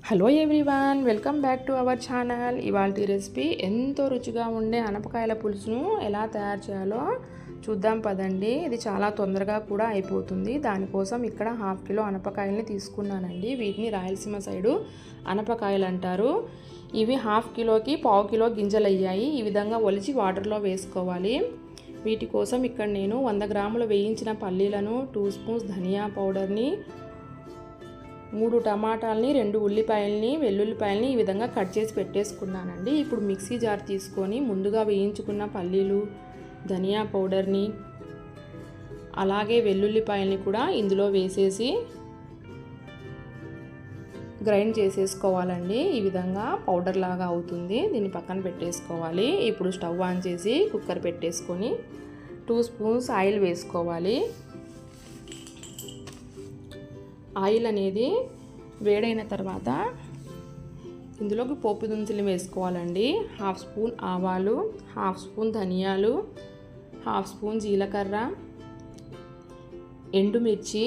Hello everyone, welcome back to our channel. ఇవాల్టి recipe ఎంతో రుచిగా ఉండే అనపకాయల పులుసును ఎలా తయారు చేయాలో చూద్దాం పదండి. ఇది చాలా తొందరగా కూడా అయిపోతుంది. దానికోసం ఇక్కడ 1/2 కిలో అనపకాయలని తీసుకున్నానండి. వీటిని రాయలసీమ సైడు అనపకాయలు అంటారు. ఇవి 1/2 కిలోకి 1/4 కిలో గింజలు అయ్యాయి. ఈ విధంగా ఒలిచి వాటర్లో వేసుకోవాలి. వీటి కోసం ఇక్కడ నేను 100 గ్రాముల వేయించిన పల్లీలను, 2 స్పూన్స్ ధనియా పౌడర్ని, 3 టమాటాలని, 2 ఉల్లిపాయలని, వెల్లుల్లిపాయలని ఈ విధంగా కట్ చేసి పెట్టేసుకున్నానండి. ఇప్పుడు మిక్సీ జార్ తీసుకొని ముందుగా వేయించుకున్న పల్లీలు, ధనియా పౌడర్ని, అలాగే వెల్లుల్లిపాయలని కూడా ఇందులో వేసేసి గ్రైండ్ చేసేసుకోవాలండి. ఈ విధంగా పౌడర్ లాగా అవుతుంది. దీన్ని పక్కన పెట్టేసుకోవాలి. ఇప్పుడు స్టవ్ ఆన్ చేసి కుక్కర్ పెట్టేసుకొని 2 స్పూన్స్ ఆయిల్ వేసుకోవాలి. ఆయిల్ అనేది వేడైన తర్వాత ఇందులోకి పోపు దినుసులు వేసుకోవాలండి. 1/2 స్పూన్ ఆవాలు, 1/2 స్పూన్ ధనియాలు, 1/2 స్పూన్ జీలకర్ర, ఎండుమిర్చి,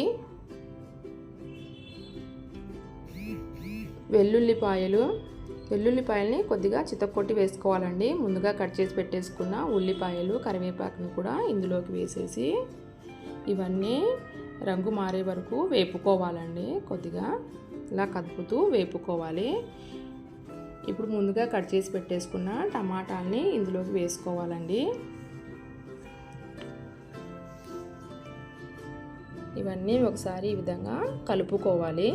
వెల్లుల్లిపాయల్ని కొద్దిగా చితక్కొట్టి వేసుకోవాలండి. ముందుగా కట్ చేసి పెట్టేసుకున్న ఉల్లిపాయలు, కరివేపాకుని కూడా ఇందులోకి వేసేసి ఇవన్నీ రంగు మారే వరకు వేపుకోవాలండి. కొద్దిగా ఇలా కదుపుతూ వేపుకోవాలి. ఇప్పుడు ముందుగా కట్ చేసి పెట్టేసుకున్న టమాటాలని ఇందులోకి వేసుకోవాలండి. ఇవన్నీ ఒకసారి ఈ విధంగా కలుపుకోవాలి.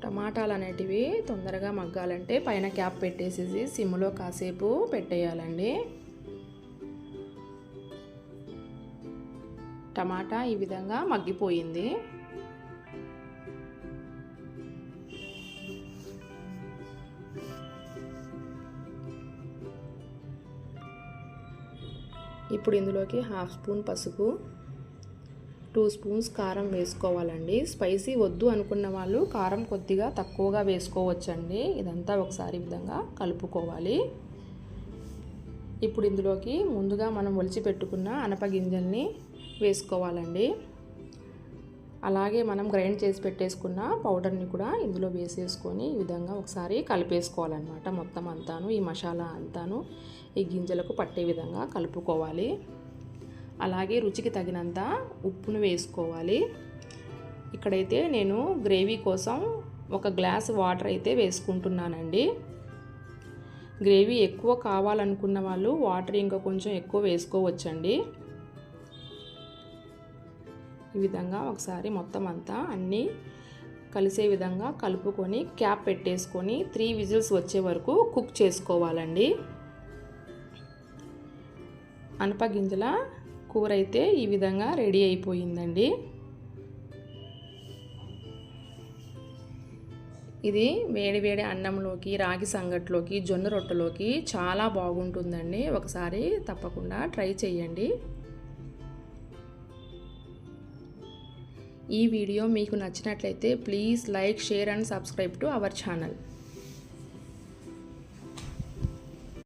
టమాటాలు అనేటివి తొందరగా మగ్గాలంటే పైన క్యాప్ పెట్టేసేసి సిమ్లో కాసేపు పెట్టేయాలండి. టమాటా ఈ విధంగా మగ్గిపోయింది. ఇప్పుడు ఇందులోకి 1/2 స్పూన్ పసుపు, 2 స్పూన్స్ కారం వేసుకోవాలండి. స్పైసీ వద్దు అనుకున్న వాళ్ళు కారం కొద్దిగా తక్కువగా వేసుకోవచ్చండి. ఇదంతా ఒకసారి విధంగా కలుపుకోవాలి. ఇప్పుడు ఇందులోకి ముందుగా మనం ఒలిచి పెట్టుకున్న అనపగింజల్ని వేసుకోవాలండి. అలాగే మనం గ్రైండ్ చేసి పెట్టేసుకున్న పౌడర్ని కూడా ఇందులో వేసేసుకొని ఈ విధంగా ఒకసారి కలిపేసుకోవాలన్నమాట. మొత్తం అంతాను ఈ మసాలా అంతాను ఈ గింజలకు పట్టే విధంగా కలుపుకోవాలి. అలాగే రుచికి తగినంత ఉప్పును వేసుకోవాలి. ఇక్కడైతే నేను గ్రేవీ కోసం 1 గ్లాస్ వాటర్ అయితే వేసుకుంటున్నానండి. గ్రేవీ ఎక్కువ కావాలనుకున్న వాళ్ళు వాటర్ ఇంకా కొంచెం ఎక్కువ వేసుకోవచ్చండి. ఈ విధంగా ఒకసారి మొత్తం అంతా అన్నీ కలిసే విధంగా కలుపుకొని క్యాప్ పెట్టేసుకొని 3 విజిల్స్ వచ్చే వరకు కుక్ చేసుకోవాలండి. అనపగింజల కూర అయితే ఈ విధంగా రెడీ అయిపోయిందండి. ఇది వేడి అన్నంలోకి, రాగి సంగట్లోకి, జొన్న రొట్టెలోకి చాలా బాగుంటుందండి. ఒకసారి తప్పకుండా ట్రై చేయండి. ఈ వీడియో మీకు నచ్చినట్లయితే please like, share and subscribe to our channel.